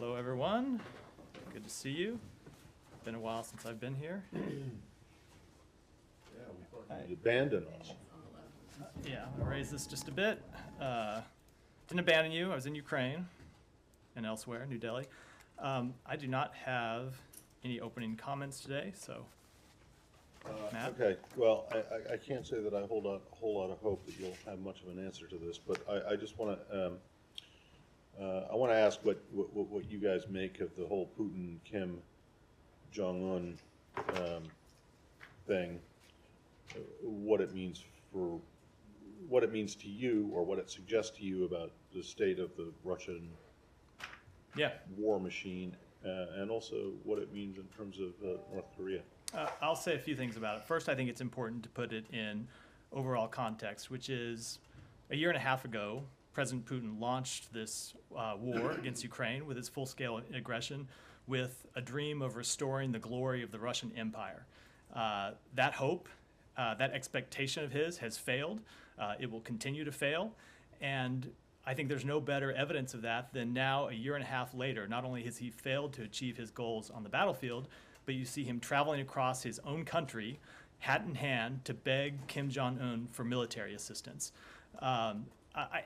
Hello, everyone. Good to see you. Been a while since I've been here. Yeah, we thought you abandoned us. Yeah, I'm gonna raise this just a bit. Didn't abandon you. I was in Ukraine and elsewhere, New Delhi. I do not have any opening comments today, so Matt? Okay, well, I can't say that I hold a whole lot of hope that you'll have much of an answer to this, but I just want to, I want to ask what you guys make of the whole Putin, Kim Jong-un thing, what it means to you, or what it suggests to you about the state of the Russian war machine, and also what it means in terms of North Korea. I'll say a few things about it. First, I think it's important to put it in overall context, which is a year and a half ago, President Putin launched this war against Ukraine with its full-scale aggression with a dream of restoring the glory of the Russian Empire. That hope, that expectation of his has failed. It will continue to fail. And I think there's no better evidence of that than now, a year and a half later. Not only has he failed to achieve his goals on the battlefield, but you see him traveling across his own country, hat in hand, to beg Kim Jong-un for military assistance.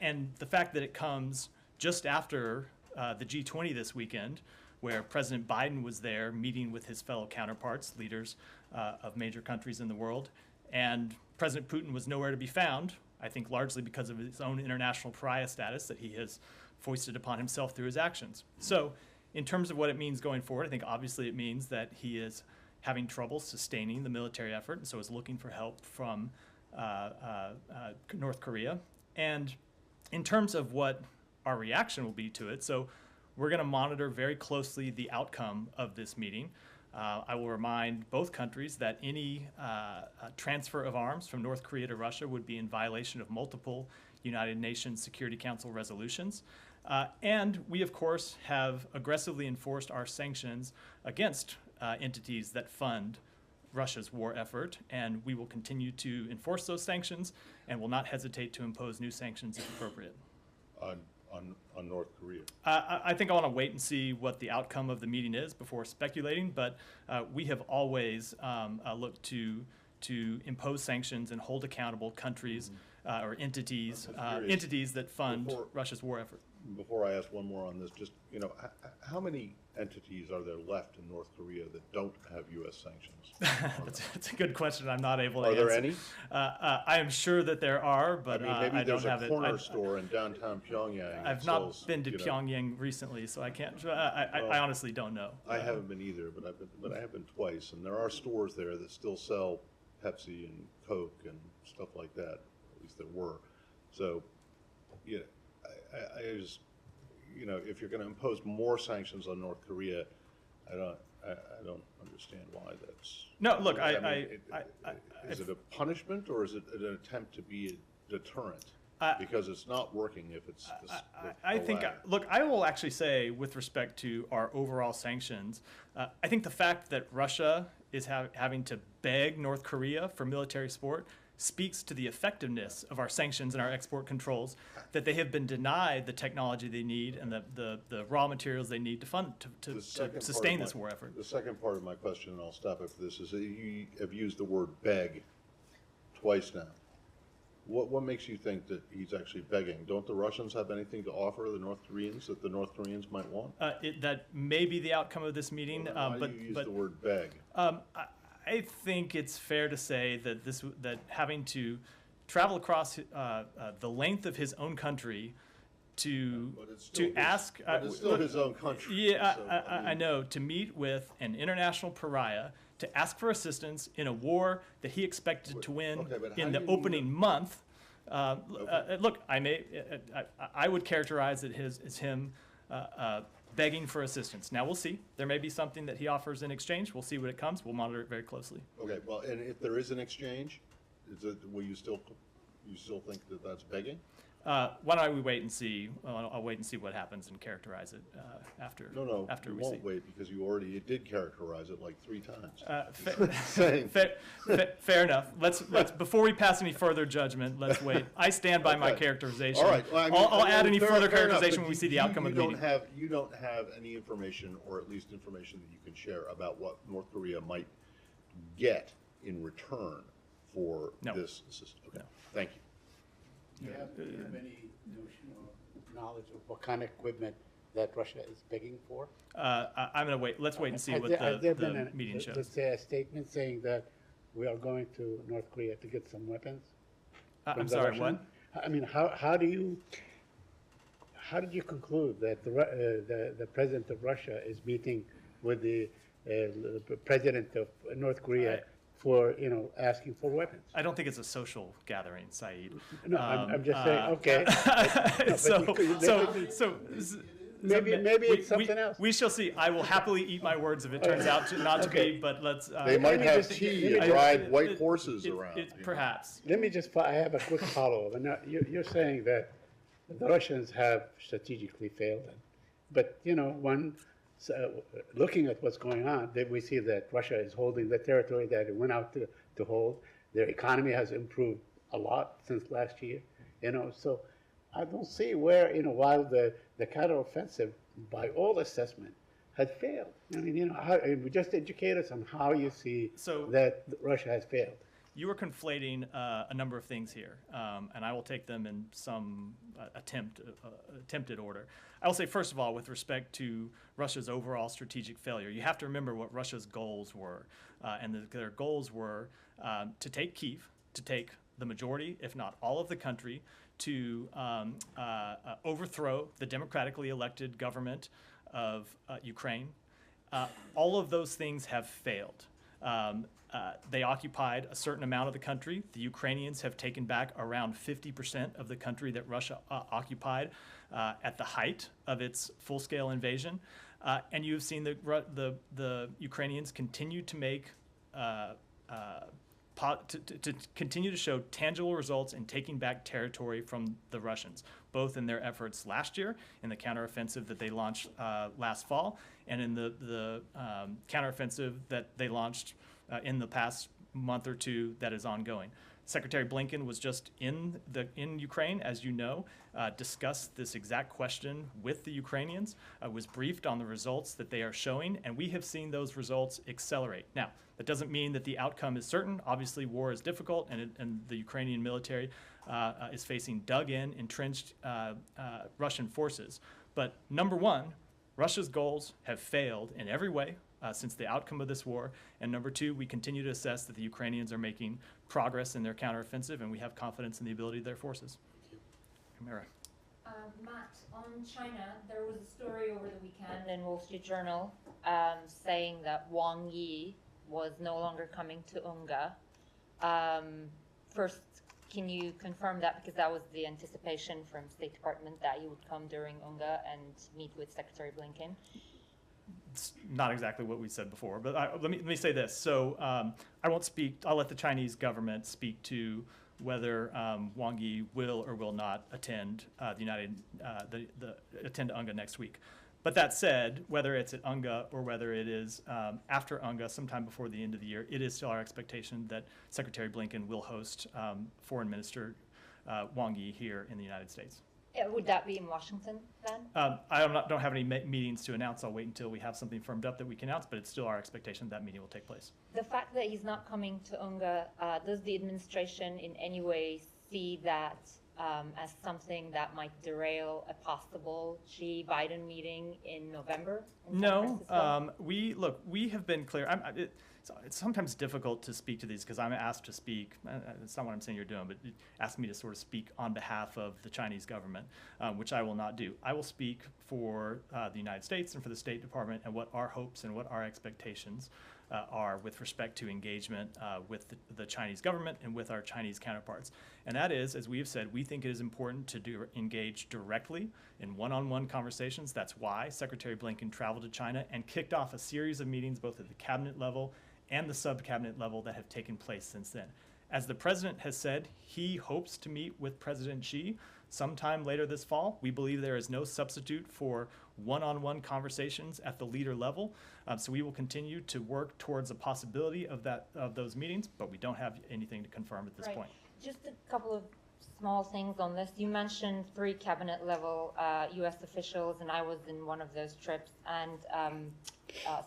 And the fact that it comes just after the G20 this weekend, where President Biden was there meeting with his fellow counterparts, leaders of major countries in the world, and President Putin was nowhere to be found, I think largely because of his own international pariah status that he has foisted upon himself through his actions. So in terms of what it means going forward, I think obviously it means that he is having trouble sustaining the military effort, and so is looking for help from North Korea. And in terms of what our reaction will be to it, so we're going to monitor very closely the outcome of this meeting. I will remind both countries that any transfer of arms from North Korea to Russia would be in violation of multiple United Nations Security Council resolutions. And we, of course, have aggressively enforced our sanctions against entities that fund Russia's war effort, and we will continue to enforce those sanctions and will not hesitate to impose new sanctions if appropriate. On North Korea? I think I want to wait and see what the outcome of the meeting is before speculating, but we have always looked to impose sanctions and hold accountable countries or entities that fund Russia's war effort. Before I ask one more on this, just, you know, how many entities are there left in North Korea that don't have U.S. sanctions? That's a good question. I'm not able to answer. Are there any? I am sure that there are, but I mean, maybe I don't have it. there's a corner store in downtown Pyongyang. I've not been to Pyongyang recently, so I can't. I honestly don't know. I haven't been either, but I have been twice, and there are stores there that still sell Pepsi and Coke and stuff like that. At least there were. So, yeah. I just, you know, if you're going to impose more sanctions on North Korea, I don't understand why that's. No, look, is it a punishment or is it an attempt to be a deterrent? Because it's not working if it's. I think. Look, I will actually say, with respect to our overall sanctions, I think the fact that Russia is having to beg North Korea for military support speaks to the effectiveness of our sanctions and our export controls, that they have been denied the technology they need and the raw materials they need to fund to sustain this war effort. The second part of my question, and I'll stop after this, is that you have used the word beg twice now. What makes you think that he's actually begging? Don't the Russians have anything to offer the North Koreans that the North Koreans might want? That may be the outcome of this meeting. Why do you use the word beg? I think it's fair to say that having to travel across the length of his own country to ask. But it's still his own country. Yeah, so, I know. To meet with an international pariah, to ask for assistance in a war that he expected to win in the opening month. Look, I would characterize it as him begging for assistance. Now we'll see. There may be something that he offers in exchange. We'll see when it comes. We'll monitor it very closely. Okay. Well, and if there is an exchange, will you still think that that's begging? Why don't we wait and see? I'll wait and see what happens and characterize it after. No, after you we see. won't wait because you did characterize it like 3 times. Fair, fair enough. Let's before we pass any further judgment, let's wait. I stand by my Okay. characterization. All right. Well, I mean, I'll add any fair further enough, characterization but when we see the outcome of the meeting. You don't have any information, or at least information that you can share about what North Korea might get in return for No. this assistance. Okay. No. Thank you. Do you have any notion or knowledge of what kind of equipment that Russia is begging for? I'm going to wait. Let's wait and see Has what there the been meeting shows. let's say a statement saying that we are going to North Korea to get some weapons? from I'm the sorry, Russian? what? I mean, how did you conclude that the president of Russia is meeting with the president of North Korea for, asking for weapons? I don't think it's a social gathering, Saeed. No, I'm just saying, okay. Maybe it's something else. We shall see. I will happily eat my words if it turns out not to be, but let's. They might me have just- tea and I- ride white horses around. you know. Perhaps. Let me I have a quick follow-up. And now you're saying that the Russians have strategically failed. But, looking at what's going on, we see that Russia is holding the territory that it went out to hold. Their economy has improved a lot since last year, So I don't see where, while the counteroffensive, by all assessment, had failed. I mean, just educate us on how you see that Russia has failed. You are conflating a number of things here, and I will take them in some attempted order. I will say, first of all, with respect to Russia's overall strategic failure, you have to remember what Russia's goals were, and their goals were to take Kyiv, to take the majority, if not all of the country, to overthrow the democratically elected government of Ukraine. All of those things have failed. They occupied a certain amount of the country. The Ukrainians have taken back around 50% of the country that Russia occupied at the height of its full-scale invasion. And you've seen the Ukrainians continue to make to continue to show tangible results in taking back territory from the Russians, both in their efforts last year in the counteroffensive that they launched last fall, and in the counteroffensive that they launched in the past month or two that is ongoing. Secretary Blinken was just in Ukraine, as you know, discussed this exact question with the Ukrainians, was briefed on the results that they are showing, and we have seen those results accelerate. Now, that doesn't mean that the outcome is certain. Obviously, war is difficult, and the Ukrainian military is facing dug-in, entrenched Russian forces. But number one, Russia's goals have failed in every way since the outcome of this war. And number two, we continue to assess that the Ukrainians are making progress in their counteroffensive, and we have confidence in the ability of their forces. Camara. Matt, on China, there was a story over the weekend in Wall Street Journal saying that Wang Yi was no longer coming to UNGA. First, can you confirm that? Because that was the anticipation from State Department that he would come during UNGA and meet with Secretary Blinken. It's not exactly what we said before, but let me say this. So I won't speak. I'll let the Chinese government speak to whether Wang Yi will or will not attend attend UNGA next week. But that said, whether it's at UNGA or whether it is after UNGA, sometime before the end of the year, it is still our expectation that Secretary Blinken will host Foreign Minister Wang Yi here in the United States. Would that be in Washington then? I don't have any meetings to announce. I'll wait until we have something firmed up that we can announce, but it's still our expectation that meeting will take place. The fact that he's not coming to UNGA, does the administration in any way see that as something that might derail a possible Xi-Biden meeting in November? In San Francisco? We have been clear. It's sometimes difficult to speak to these because I'm asked to speak. It's not what I'm saying you're doing, but ask me to sort of speak on behalf of the Chinese government, which I will not do. I will speak for the United States and for the State Department and what our hopes and what our expectations are with respect to engagement with the Chinese government and with our Chinese counterparts. And that is, as we have said, we think it is important to engage directly in one-on-one conversations. That's why Secretary Blinken traveled to China and kicked off a series of meetings both at the cabinet level and the sub-cabinet level that have taken place since then. As the president has said, he hopes to meet with President Xi sometime later this fall. We believe there is no substitute for one-on-one conversations at the leader level. So we will continue to work towards a possibility of those meetings, but we don't have anything to confirm at this Right. point. Just a couple of small things on this. You mentioned 3 cabinet level U.S. officials, and I was in one of those trips, and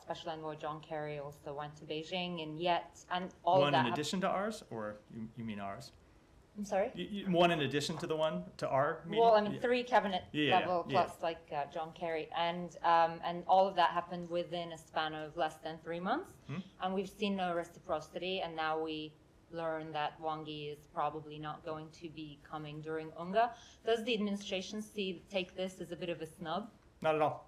Special Envoy John Kerry also went to Beijing, and all of One that. in addition to ours, or you mean ours? I'm sorry? One in addition to the one to our meeting? Well, I mean, 3 cabinet Yeah, level yeah. plus like John Kerry, and all of that happened within a span of less than 3 months, and we've seen no reciprocity, and now we learn that Wang Yi is probably not going to be coming during UNGA. Does the administration take this as a bit of a snub? Not at all.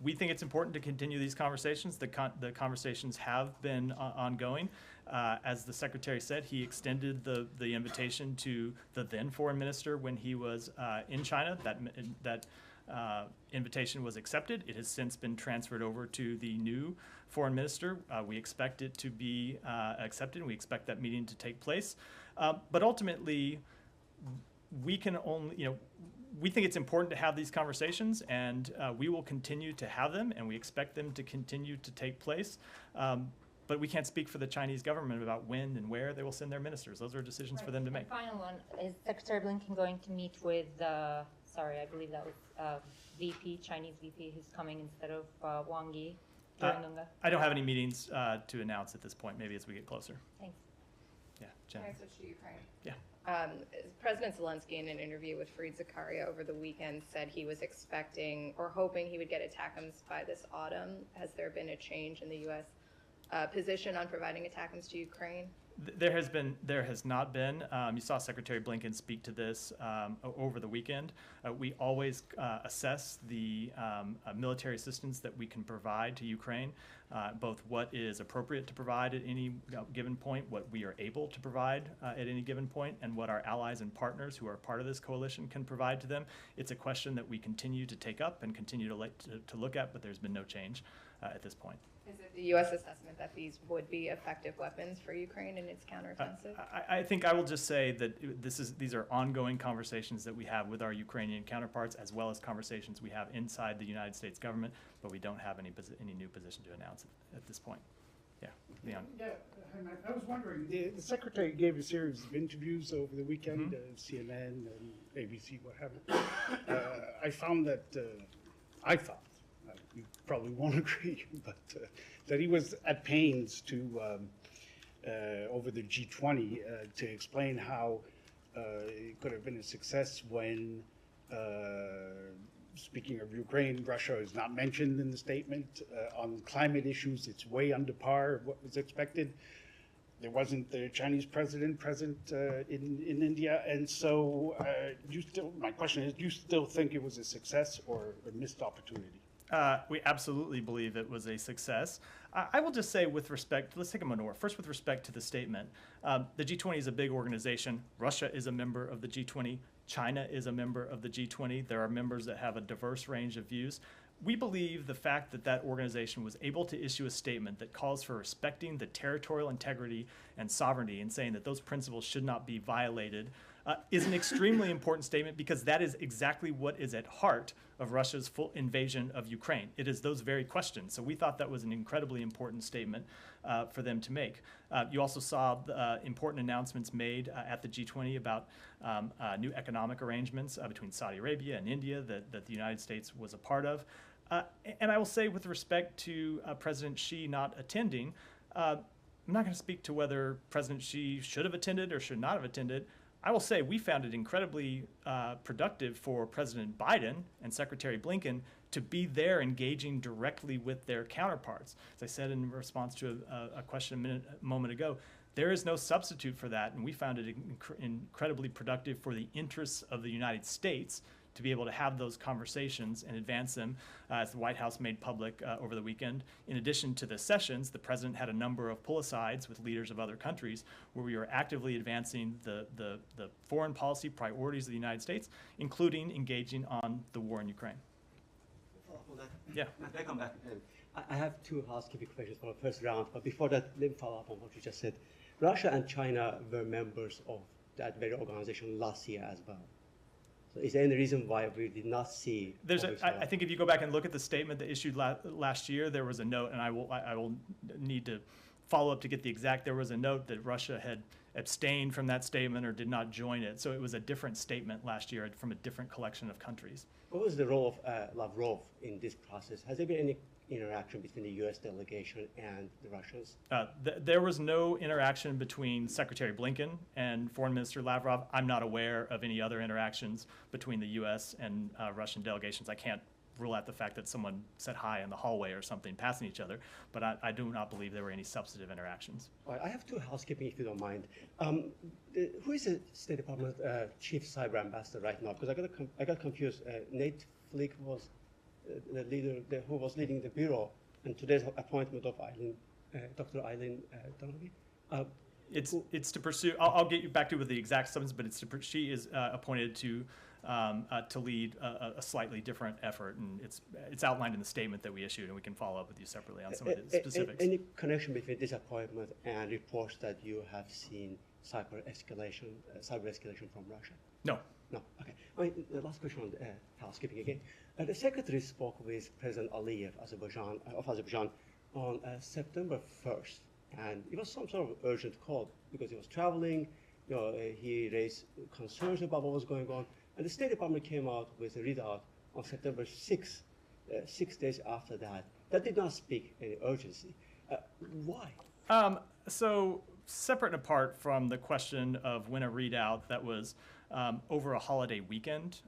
We think it's important to continue these conversations. The conversations have been ongoing. As the secretary said, he extended the invitation to the then foreign minister when he was in China. That invitation was accepted. It has since been transferred over to the new foreign minister. We expect it to be accepted. We expect that meeting to take place. But ultimately, we can only, we think it's important to have these conversations, and we will continue to have them, and we expect them to continue to take place. But we can't speak for the Chinese government about when and where they will send their ministers. Those are decisions for them to make. Final one, is Secretary Blinken going to meet with, I believe that was VP, Chinese VP, who's coming instead of Wang Yi during UNGA? I don't have any meetings to announce at this point, maybe as we get closer. Thanks. Yeah, Jen. Can I switch to Ukraine? Yeah. President Zelensky, in an interview with Fareed Zakaria over the weekend, said he was expecting or hoping he would get ATACMS by this autumn. Has there been a change in the U.S. Position on providing ATACMS to Ukraine? There has not been. You saw Secretary Blinken speak to this over the weekend. We always assess the military assistance that we can provide to Ukraine, both what is appropriate to provide at any given point, what we are able to provide at any given point, and what our allies and partners who are part of this coalition can provide to them. It's a question that we continue to take up and continue to look at, but there's been no change at this point. Is it the U.S. assessment that these would be effective weapons for Ukraine in its counteroffensive? I think I will just say that these are ongoing conversations that we have with our Ukrainian counterparts, as well as conversations we have inside the United States government, but we don't have any new position to announce at this point. Yeah, Leon. Yeah, hi, Matt. I was wondering, the secretary gave a series of interviews over the weekend, CNN and ABC, what have you. I found that, you probably won't agree, but that he was at pains to, over the G20, to explain how it could have been a success when, speaking of Ukraine, Russia is not mentioned in the statement. On climate issues, it's way under par of what was expected. There wasn't the Chinese president present in India, and so my question is, do you still think it was a success or a missed opportunity? We absolutely believe it was a success. I will just say with respect, let's take a moment. First, with respect to the statement, the G20 is a big organization. Russia is a member of the G20. China is a member of the G20. There are members that have a diverse range of views. We believe the fact that that organization was able to issue a statement that calls for respecting the territorial integrity and sovereignty and saying that those principles should not be violated is an extremely important statement, because that is exactly what is at heart of Russia's full invasion of Ukraine. It is those very questions. So we thought that was an incredibly important statement for them to make. You also saw important announcements made at the G20 about new economic arrangements between Saudi Arabia and India that the United States was a part of. And I will say, with respect to President Xi not attending, I'm not going to speak to whether President Xi should have attended or should not have attended. I will say we found it incredibly productive for President Biden and Secretary Blinken to be there engaging directly with their counterparts. As I said in response to a question a moment ago, there is no substitute for that, and we found it incredibly productive for the interests of the United States to be able to have those conversations and advance them, as the White House made public over the weekend. In addition to the sessions, the president had a number of pull-asides with leaders of other countries where we were actively advancing the foreign policy priorities of the United States, including engaging on the war in Ukraine. Follow up on that. Yeah. May I come back? I have 2 housekeeping questions for the first round, but before that, let me follow up on what you just said. Russia and China were members of that very organization last year as well. So is there any reason why we did not see? There's what we a, saw? I think if you go back and look at the statement that issued last year, there was a note, and I will need to follow up to get the exact. There was a note that Russia had abstained from that statement or did not join it. So it was a different statement last year from a different collection of countries. What was the role of Lavrov in this process? Has there been any interaction between the U.S. delegation and the Russians? There was no interaction between Secretary Blinken and Foreign Minister Lavrov. I'm not aware of any other interactions between the U.S. and Russian delegations. I can't rule out the fact that someone said hi in the hallway or something passing each other, but I do not believe there were any substantive interactions. All right, I have two housekeeping, if you don't mind. Who is the State Department chief cyber ambassador right now? Because I got confused. Nate Flick was the leader who was leading the bureau, and today's appointment of Dr. Eileen Donoghue. It's to pursue. I'll get you back to with the exact substance, but she is appointed to lead a slightly different effort, and it's outlined in the statement that we issued, and we can follow up with you separately on some of the specifics. Any connection between this appointment and reports that you have seen cyber escalation from Russia? No. No. Okay. The last question on housekeeping again. The secretary spoke with President Aliyev of Azerbaijan on September 1st, and it was some sort of urgent call because he was traveling. He raised concerns about what was going on, and the State Department came out with a readout on September 6th, 6 days after that. That did not speak any urgency. Why? So separate and apart from the question of when a readout that was over a holiday weekend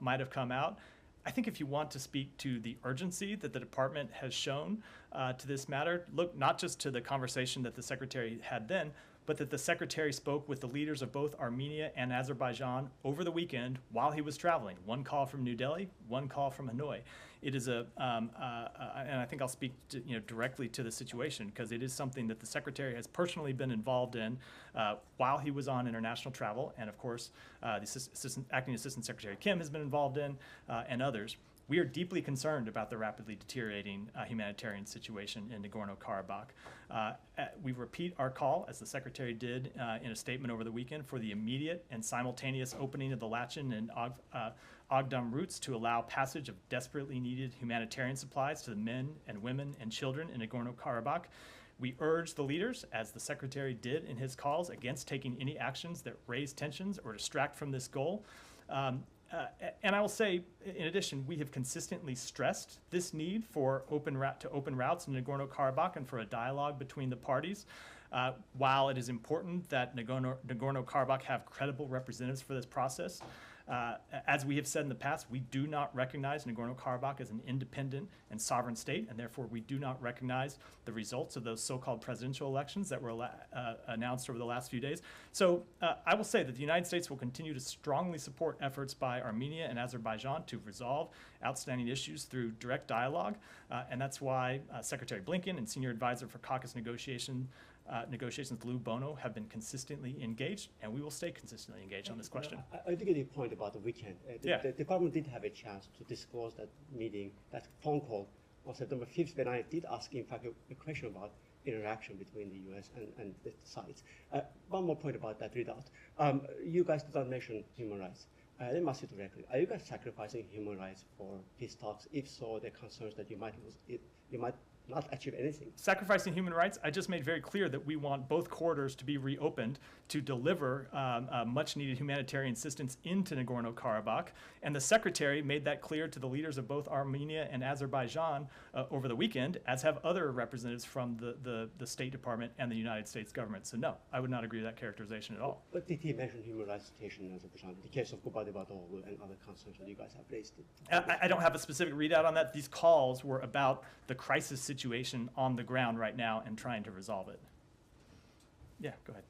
might have come out, I think if you want to speak to the urgency that the department has shown to this matter, look not just to the conversation that the secretary had then, but that the secretary spoke with the leaders of both Armenia and Azerbaijan over the weekend while he was traveling. One call from New Delhi, one call from Hanoi. It is and I think I'll speak directly to the situation because it is something that the secretary has personally been involved in while he was on international travel, and of course the acting assistant secretary Kim has been involved in, and others. We are deeply concerned about the rapidly deteriorating humanitarian situation in Nagorno-Karabakh. We repeat our call, as the Secretary did in a statement over the weekend, for the immediate and simultaneous opening of the Lachin and Ogdam routes to allow passage of desperately needed humanitarian supplies to the men and women and children in Nagorno-Karabakh. We urge the leaders, as the Secretary did in his calls, against taking any actions that raise tensions or distract from this goal. And I will say, in addition, we have consistently stressed this need for open routes in Nagorno-Karabakh and for a dialogue between the parties. While it is important that Nagorno-Karabakh have credible representatives for this process, as we have said in the past, we do not recognize Nagorno-Karabakh as an independent and sovereign state, and therefore we do not recognize the results of those so-called presidential elections that were announced over the last few days. So I will say that the United States will continue to strongly support efforts by Armenia and Azerbaijan to resolve outstanding issues through direct dialogue, and that's why Secretary Blinken and Senior Advisor for Caucasus negotiations Lou Bono have been consistently engaged, and we will stay consistently engaged on this question. I think your point about the weekend. The department did have a chance to disclose that meeting, that phone call on September 5th, when I did ask, in fact, a question about interaction between the U.S. and the sides. One more point about that readout. You guys did not mention human rights. Let me ask you directly. Are you guys sacrificing human rights for peace talks? If so, there are concerns that you might not achieve anything. Sacrificing human rights, I just made very clear that we want both corridors to be reopened to deliver much needed humanitarian assistance into Nagorno-Karabakh. And the Secretary made that clear to the leaders of both Armenia and Azerbaijan over the weekend, as have other representatives from the State Department and the United States government. So no, I would not agree with that characterization at all. But did he mention human rights situation in Azerbaijan, the case of Gubadibadoglu and other concerns that you guys have raised? I don't have a specific readout on that. These calls were about the crisis situation on the ground right now and trying to resolve it. Yeah, go ahead.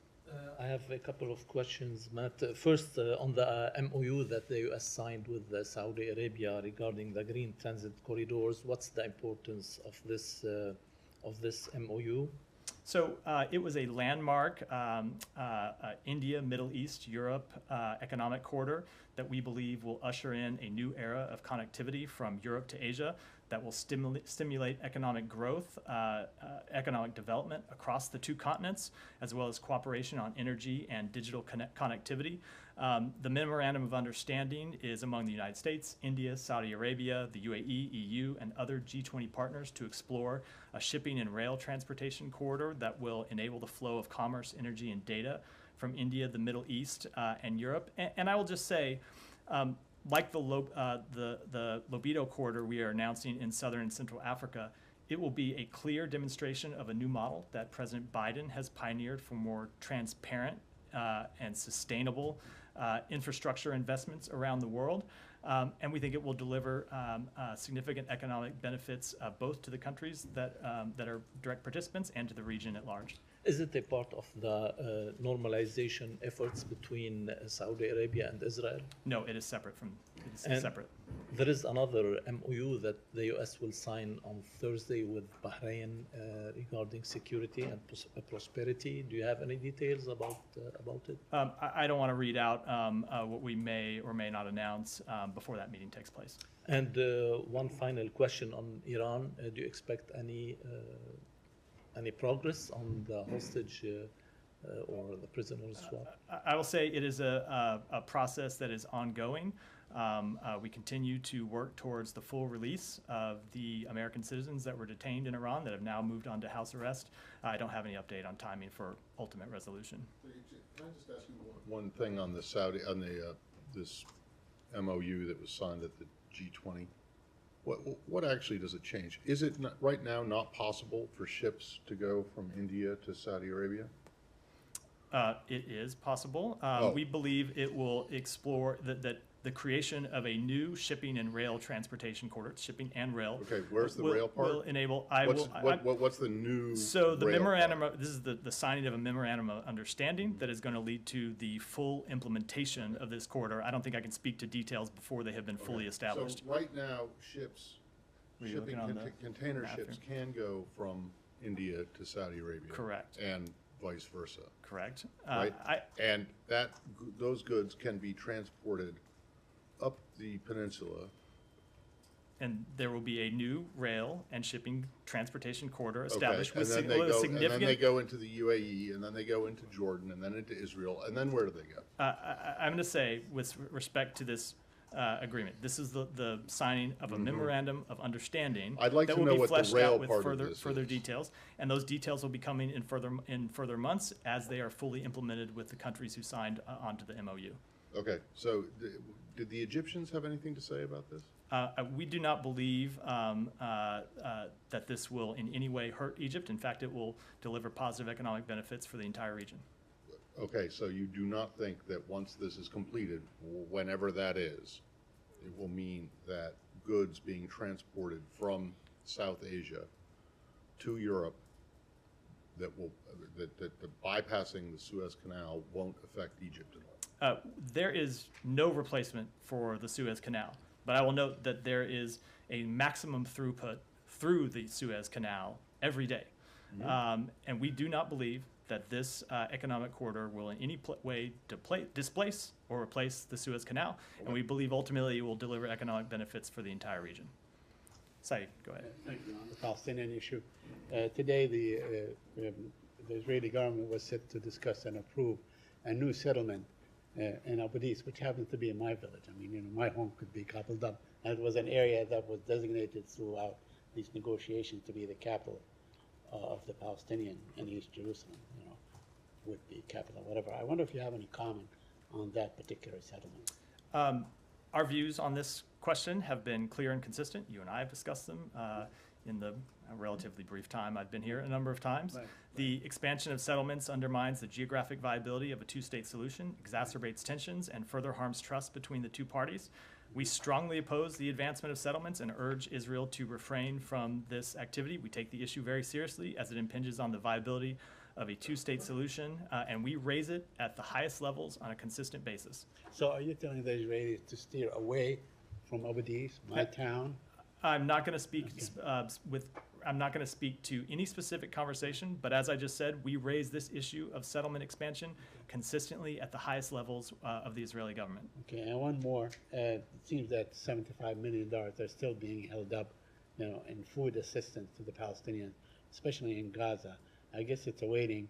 I have a couple of questions, Matt. First, on the MOU that the U.S. signed with Saudi Arabia regarding the green transit corridors, what's the importance of this MOU? So it was a landmark India, Middle East, Europe economic corridor that we believe will usher in a new era of connectivity from Europe to Asia that will stimulate economic growth, economic development across the two continents, as well as cooperation on energy and digital connectivity. The Memorandum of Understanding is among the United States, India, Saudi Arabia, the UAE, EU, and other G20 partners to explore a shipping and rail transportation corridor that will enable the flow of commerce, energy, and data from India, the Middle East, and Europe. And I will just say, like the Lobito corridor we are announcing in Southern and Central Africa, it will be a clear demonstration of a new model that President Biden has pioneered for more transparent and sustainable infrastructure investments around the world. And we think it will deliver significant economic benefits both to the countries that are direct participants and to the region at large. Is it a part of the normalization efforts between Saudi Arabia and Israel? No, it is separate from, it's And separate. There is another MOU that the U.S. will sign on Thursday with Bahrain regarding security and prosperity. Do you have any details about it? I don't want to read out what we may or may not announce before that meeting takes place. And one final question on Iran. Do you expect any progress on the hostage or the prisoner swap? I will say it is a process that is ongoing. We continue to work towards the full release of the American citizens that were detained in Iran that have now moved on to house arrest. I don't have any update on timing for ultimate resolution. Can I just ask you one thing on the Saudi, on the, this MOU that was signed at the G20? What actually does it change? Is it not, right now not possible for ships to go from India to Saudi Arabia? It is possible. Oh. We believe it will explore that the creation of a new shipping and rail transportation corridor, shipping and rail. Okay, where's the will- rail part? Will enable, What's the new So the rail memorandum, part? this is the signing of a memorandum of understanding that is going to lead to the full implementation of this corridor. I don't think I can speak to details before they have been fully established. So right now, ships, Were you shipping looking on the container map ships here? can go from India to Saudi Arabia. Correct. And vice versa, Correct. right? And those goods can be transported up the peninsula. And there will be a new rail and shipping transportation corridor Okay, established with and then they go, and then they significant. go into the UAE, and then they go into Jordan, and then into Israel, and then where do they go? I'm going to say, with respect to this agreement, this is the signing of a memorandum of understanding. Mm-hmm. I'd like that to will know be what the fleshed rail out with part of further this further is. details, and those details will be coming in further months as they are fully implemented with the countries who signed onto the MOU. Okay, so did the Egyptians have anything to say about this? We do not believe that this will in any way hurt Egypt. In fact, it will deliver positive economic benefits for the entire region. Okay, so you do not think that once this is completed, whenever that is, it will mean that goods being transported from South Asia to Europe that bypassing the Suez Canal won't affect Egypt at all? There is no replacement for the Suez Canal, but I will note that there is a maximum throughput through the Suez Canal every day. And we do not believe that this economic corridor will in any way displace or replace the Suez Canal, and we believe ultimately it will deliver economic benefits for the entire region. Saeed, go ahead. Thank you. On the Palestinian issue, today the Israeli government was set to discuss and approve a new settlement in Abu Dis, which happens to be in my village. I mean, my home could be gobbled up, and it was an area that was designated throughout these negotiations to be the capital of the Palestinian in East Jerusalem, would be capital, whatever. I wonder if you have any comment on that particular settlement. Our views on this question have been clear and consistent. You and I have discussed them in the relatively brief time I've been here a number of times. Right. The expansion of settlements undermines the geographic viability of a two-state solution, exacerbates tensions, and further harms trust between the two parties. We strongly oppose the advancement of settlements and urge Israel to refrain from this activity. We take the issue very seriously as it impinges on the viability of a two-state solution, and we raise it at the highest levels on a consistent basis. So are you telling the Israelis to steer away from Abu Dis, my town? I'm not going to speak I'm not going to speak to any specific conversation, but as I just said, we raise this issue of settlement expansion consistently at the highest levels of the Israeli government. Okay, and one more. It seems that $75 million are still being held up, in food assistance to the Palestinians, especially in Gaza. I guess it's awaiting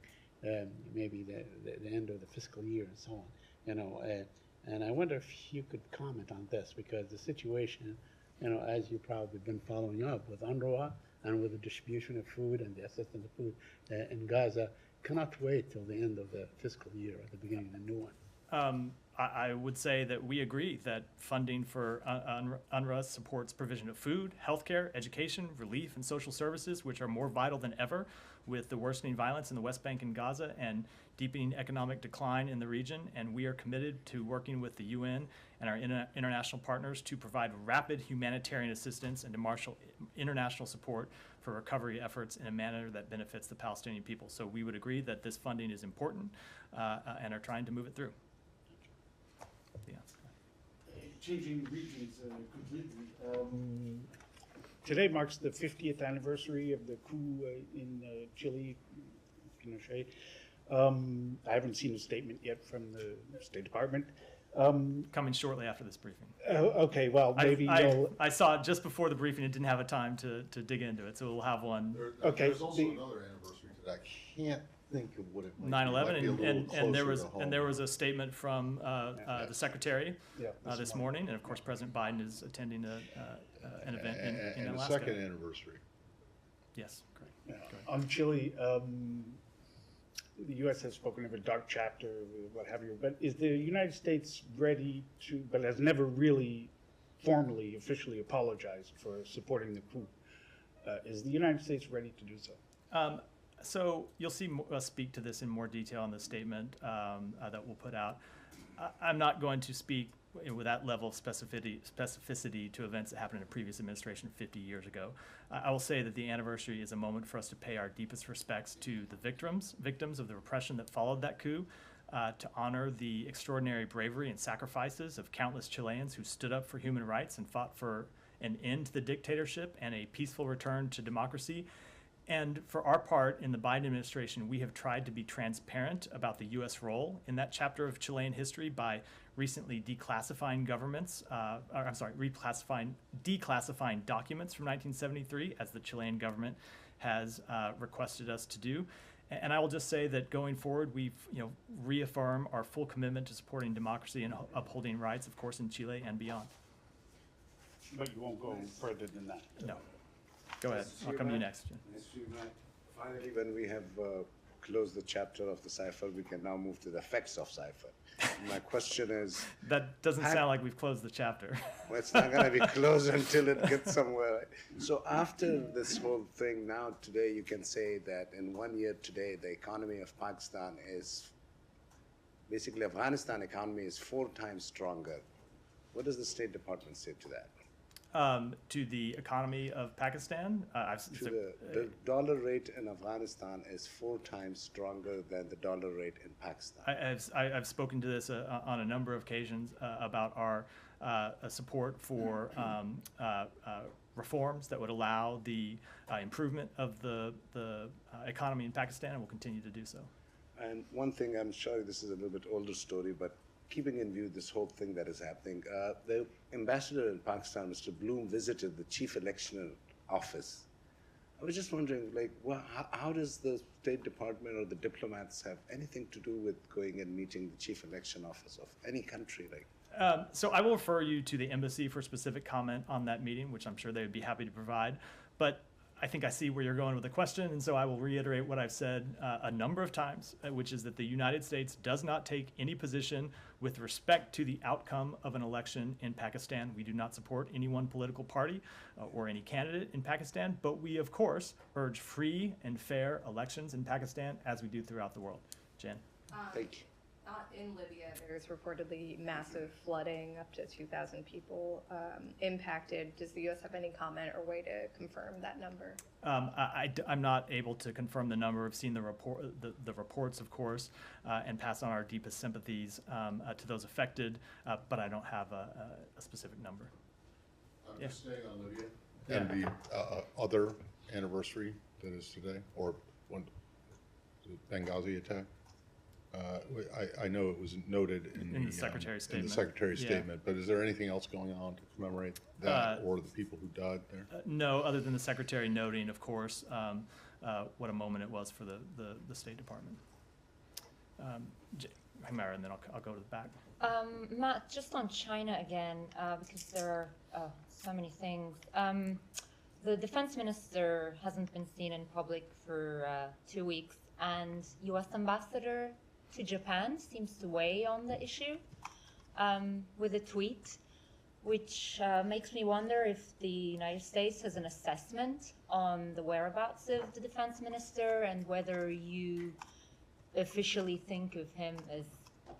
maybe the end of the fiscal year and so on. And I wonder if you could comment on this, because the situation, as you've probably been following up with UNRWA and with the distribution of food and the assistance of food in Gaza, cannot wait till the end of the fiscal year or the beginning of the new one. I would say that we agree that funding for UNRWA supports provision of food, healthcare, education, relief, and social services, which are more vital than ever with the worsening violence in the West Bank and Gaza and deepening economic decline in the region. And we are committed to working with the UN and our international partners to provide rapid humanitarian assistance and to marshal international support for recovery efforts in a manner that benefits the Palestinian people. So we would agree that this funding is important and are trying to move it through. Yeah. Changing regions completely. Today marks the 50th anniversary of the coup in Chile, Pinochet. I haven't seen a statement yet from the State Department. Coming shortly after this briefing. Okay, well, maybe you'll... I saw it just before the briefing and didn't have a time to dig into it, so we'll have one. There's also another anniversary today. I can't think of what it might be. 9/11, Might be a little and there closer was to and there home. was a statement from the secretary this morning, and of course President Biden is attending an event in And the Alaska. second anniversary. Yes, correct. Yeah. On Chile, the U.S. has spoken of a dark chapter, what have you, but is the United States ready to, but has never really formally, officially apologized for supporting the coup? Is the United States ready to do so? So you'll see us speak to this in more detail in the statement that we'll put out. I'm not going to speak with that level of specificity to events that happened in a previous administration 50 years ago. I will say that the anniversary is a moment for us to pay our deepest respects to the victims of the repression that followed that coup, to honor the extraordinary bravery and sacrifices of countless Chileans who stood up for human rights and fought for an end to the dictatorship and a peaceful return to democracy. And for our part in the Biden administration, we have tried to be transparent about the U.S. role in that chapter of Chilean history by recently declassifying declassifying documents from 1973, as the Chilean government has requested us to do. And I will just say that going forward, we've reaffirm our full commitment to supporting democracy and upholding rights, of course, in Chile and beyond. But you won't go further than that? No. Go ahead. I'll come to you next. Finally, when we have closed the chapter of the cipher, we can now move to the effects of cipher. My question is... That doesn't sound like we've closed the chapter. Well, it's not going to be closed until it gets somewhere. So after this whole thing, now today you can say that in 1 year today, the economy of Pakistan is... Basically, Afghanistan economy is 4 times stronger. What does the State Department say to that? To the economy of Pakistan. The dollar rate in Afghanistan is 4 times stronger than the dollar rate in Pakistan. I've spoken to this on a number of occasions about our support for reforms that would allow the improvement of the economy in Pakistan, and will continue to do so. And one thing, I'm sure this is a little bit older story, but keeping in view this whole thing that is happening, the ambassador in Pakistan, Mr. Bloom, visited the chief election office. I was just wondering, how does the State Department or the diplomats have anything to do with going and meeting the chief election office of any country? So I will refer you to the embassy for specific comment on that meeting, which I'm sure they would be happy to provide. But I think I see where you're going with the question, and so I will reiterate what I've said a number of times, which is that the United States does not take any position with respect to the outcome of an election in Pakistan. We do not support any one political party or any candidate in Pakistan, but we, of course, urge free and fair elections in Pakistan, as we do throughout the world. Jen? Thank you. In Libya, there's reportedly massive flooding, up to 2,000 people impacted. Does the U.S. have any comment or way to confirm that number? I'm not able to confirm the number. I've seen the reports, of course, and pass on our deepest sympathies to those affected, but I don't have a specific number. Just staying on Libya and the other anniversary that is today, or the Benghazi attack. I know it was noted in the Secretary's statement. In the Secretary's statement, but is there anything else going on to commemorate that or the people who died there? No, other than the Secretary noting, of course, what a moment it was for the State Department. Humera, and then I'll go to the back. Matt, just on China again, because there are so many things. The defense minister hasn't been seen in public for 2 weeks, and U.S. ambassador to Japan seems to weigh on the issue with a tweet, which makes me wonder if the United States has an assessment on the whereabouts of the defense minister and whether you officially think of him as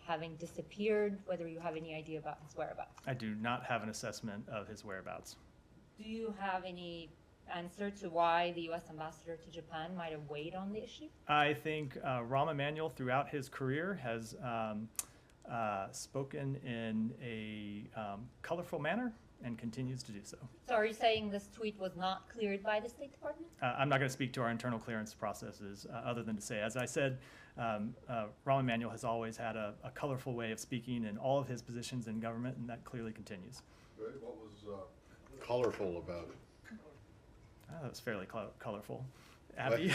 having disappeared, whether you have any idea about his whereabouts. I do not have an assessment of his whereabouts. Do you have any answer to why the U.S. ambassador to Japan might have weighed on the issue? I think Rahm Emanuel, throughout his career, has spoken in a colorful manner and continues to do so. So are you saying this tweet was not cleared by the State Department? I'm not going to speak to our internal clearance processes other than to say, as I said, Rahm Emanuel has always had a colorful way of speaking in all of his positions in government, and that clearly continues. What was colorful about it? That was fairly colorful. Abby?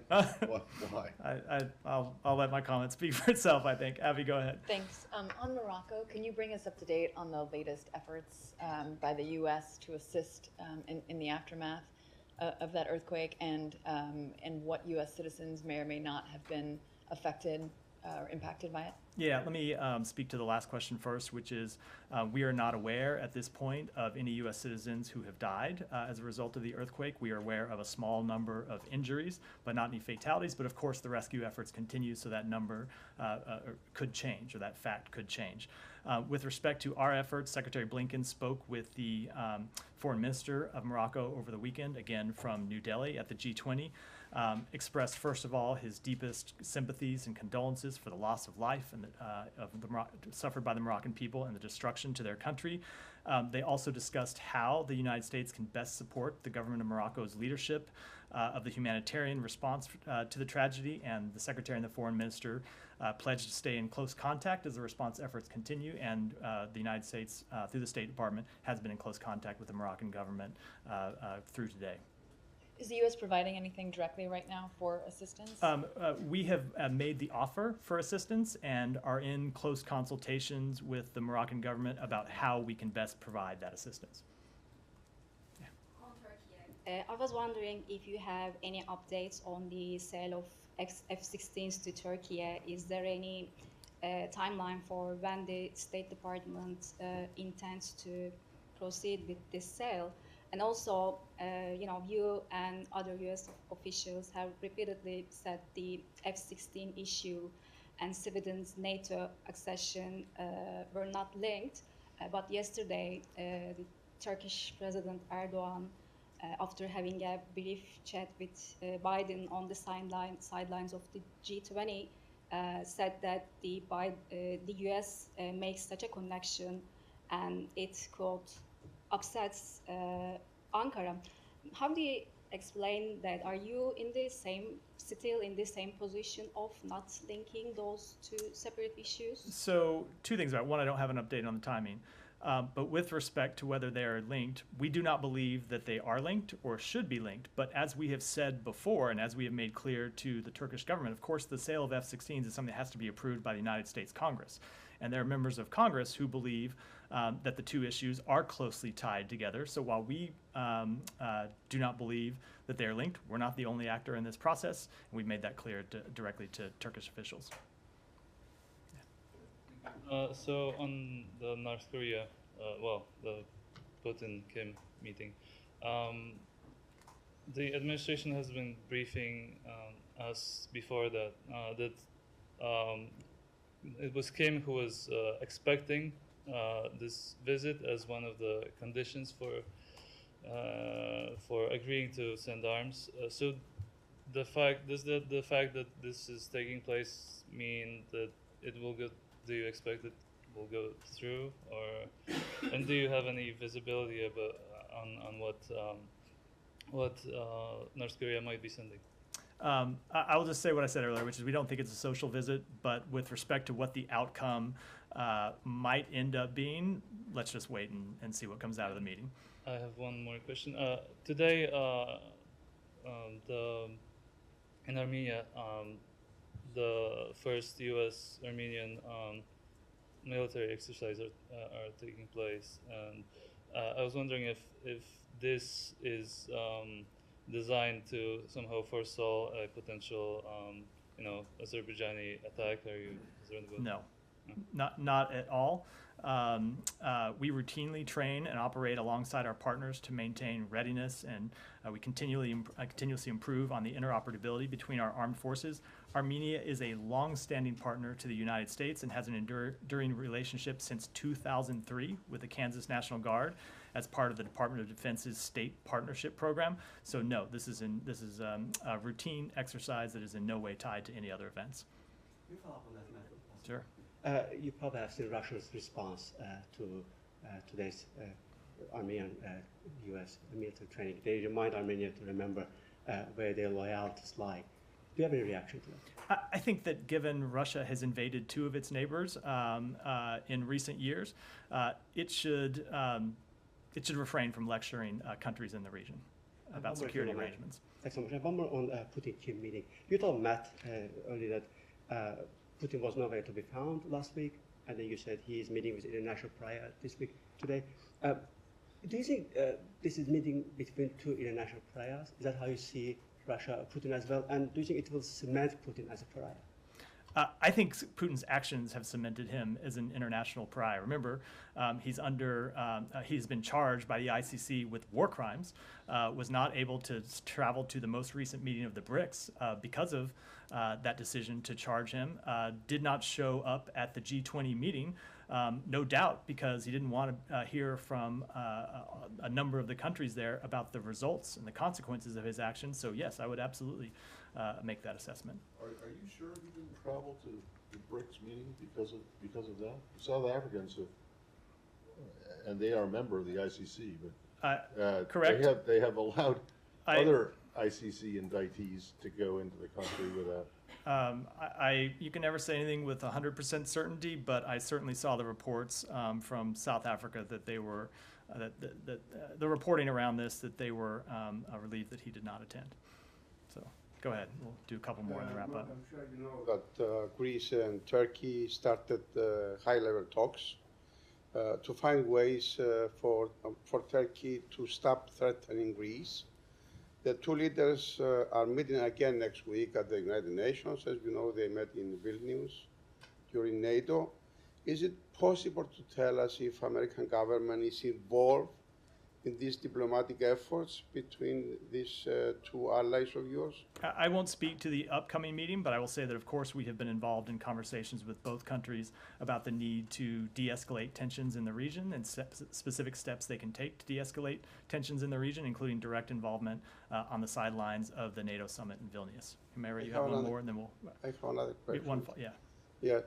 Why? I'll let my comment speak for itself, I think. Abby, go ahead. Thanks. On Morocco, can you bring us up to date on the latest efforts by the U.S. to assist in the aftermath of that earthquake, and what U.S. citizens may or may not have been affected or impacted by it? Yeah, let me speak to the last question first, which is we are not aware at this point of any U.S. citizens who have died as a result of the earthquake. We are aware of a small number of injuries, but not any fatalities. But of course, the rescue efforts continue, so that number could change, or that fact could change. With respect to our efforts, Secretary Blinken spoke with the foreign minister of Morocco over the weekend, again from New Delhi at the G20. Expressed, first of all, his deepest sympathies and condolences for the loss of life and suffered by the Moroccan people and the destruction to their country. They also discussed how the United States can best support the government of Morocco's leadership of the humanitarian response to the tragedy, and the Secretary and the Foreign Minister pledged to stay in close contact as the response efforts continue, and the United States, through the State Department, has been in close contact with the Moroccan government through today. Is the U.S. providing anything directly right now for assistance? We have made the offer for assistance and are in close consultations with the Moroccan government about how we can best provide that assistance. On Turkey, I was wondering if you have any updates on the sale of F-16s to Turkey. Is there any timeline for when the State Department intends to proceed with this sale? And also, you and other U.S. officials have repeatedly said the F-16 issue and Sweden's NATO accession were not linked. But yesterday, the Turkish President Erdogan, after having a brief chat with Biden on the sidelines of the G20, said that the U.S. makes such a connection and it, quote, upsets Ankara. How do you explain that? Are you still in the same position of not linking those two separate issues? So, two things about it. One, I don't have an update on the timing. But with respect to whether they are linked, we do not believe that they are linked or should be linked. But as we have said before, and as we have made clear to the Turkish government, of course, the sale of F-16s is something that has to be approved by the United States Congress. And there are members of Congress who believe that the two issues are closely tied together. So while we do not believe that they are linked, we're not the only actor in this process, and we've made that clear directly to Turkish officials. So on the North Korea, the Putin-Kim meeting, the administration has been briefing us before that it was Kim who was expecting this visit as one of the conditions for agreeing to send arms. So the fact that this is taking place mean that it will go? Do you expect it will go through, and do you have any visibility about on what North Korea might be sending? I will just say what I said earlier, which is we don't think it's a social visit, but with respect to what the outcome might end up being, let's just wait and see what comes out of the meeting. I have one more question. Today, in Armenia, the first U.S.-Armenian military exercises are taking place, and I was wondering if this is designed to somehow forestall a potential, Azerbaijani attack. Are you concerned about? No, not at all. We routinely train and operate alongside our partners to maintain readiness, and we continuously improve on the interoperability between our armed forces. Armenia is a long-standing partner to the United States and has an enduring relationship since 2003 with the Kansas National Guard as part of the Department of Defense's State Partnership Program. So no, this is a routine exercise that is in no way tied to any other events. Can you follow up on that, Matt? Sure. You probably have seen Russia's response to today's Armenian U.S. military training. They remind Armenia to remember where their loyalties lie. Do you have any reaction to that? I think that given Russia has invaded two of its neighbors in recent years, it should refrain from lecturing countries in the region about security arrangements. Thanks so much. And one more on Putin-Kim meeting. You told Matt earlier that Putin was nowhere to be found last week, and then you said he is meeting with international pariah this week, today. Do you think this is meeting between two international pariahs? Is that how you see Russia, Putin as well? And do you think it will cement Putin as a pariah? I think Putin's actions have cemented him as an international pariah. Remember, he's been charged by the ICC with war crimes, was not able to travel to the most recent meeting of the BRICS because of that decision to charge him, did not show up at the G20 meeting, no doubt because he didn't want to hear from a number of the countries there about the results and the consequences of his actions. So yes, I would absolutely make that assessment. Are you sure he didn't travel to the BRICS meeting because of that? South Africans have, and they are a member of the ICC, but correct. They have allowed other ICC indictees to go into the country without. You can never say anything with 100% certainty, but I certainly saw the reports from South Africa that they were the reporting around this that they were relieved that he did not attend. So go ahead, we'll do a couple more in the wrap up. I'm sure you know that Greece and Turkey started high-level talks to find ways for Turkey to stop threatening Greece. The two leaders are meeting again next week at the United Nations. As you know, they met in Vilnius during NATO. Is it possible to tell us if American government is involved in these diplomatic efforts between these two allies of yours? I won't speak to the upcoming meeting, but I will say that, of course, we have been involved in conversations with both countries about the need to de-escalate tensions in the region and specific steps they can take to de-escalate tensions in the region, including direct involvement on the sidelines of the NATO summit in Vilnius. Mary, you have one more, and then we'll... I have another question. Yeah.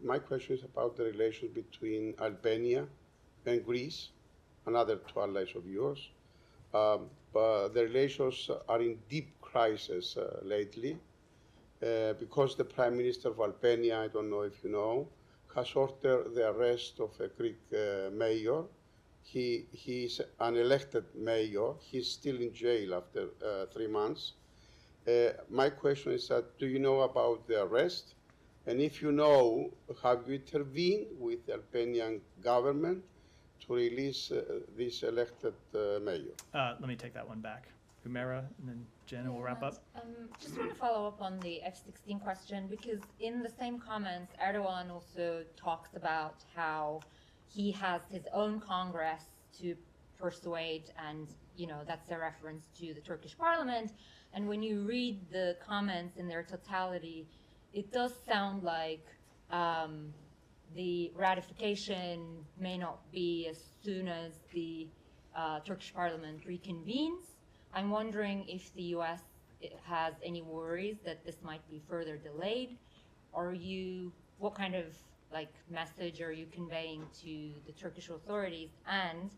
My question is about the relations between Albania and Greece, another two allies of yours. But the relations are in deep crisis lately because the Prime Minister of Albania, I don't know if you know, has ordered the arrest of a Greek mayor. He is an elected mayor. He's still in jail after 3 months. My question is that, do you know about the arrest? And if you know, have you intervened with the Albanian government to release this elected mayor? Let me take that one back. Humera, and then Jen, we'll wrap up. Just want to follow up on the F-16 question, because in the same comments, Erdogan also talks about how he has his own Congress to persuade, and that's a reference to the Turkish parliament. And when you read the comments in their totality, it does sound like the ratification may not be as soon as the Turkish parliament reconvenes. I'm wondering if the U.S. has any worries that this might be further delayed, or what kind of message are you conveying to the Turkish authorities, and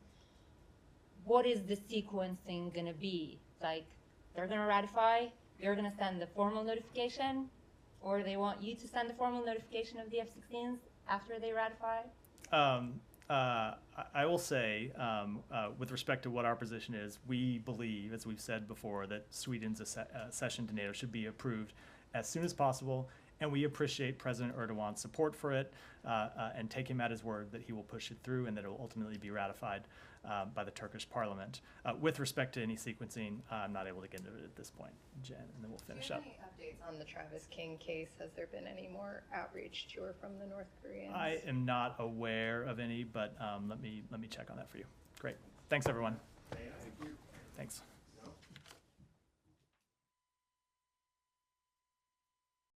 what is the sequencing going to be? They're going to ratify, you're going to send the formal notification, or they want you to send the formal notification of the F-16s after they ratify? I will say, with respect to what our position is, we believe, as we've said before, that Sweden's accession to NATO should be approved as soon as possible, and we appreciate President Erdogan's support for it, and take him at his word that he will push it through and that it will ultimately be ratified by the Turkish parliament. With respect to any sequencing, I'm not able to get into it at this point, Jen, and then we'll finish up. Do you have any updates on the Travis King case? Has there been any more outreach to or from the North Koreans? I am not aware of any, but let me check on that for you. Great. Thanks, everyone. I agree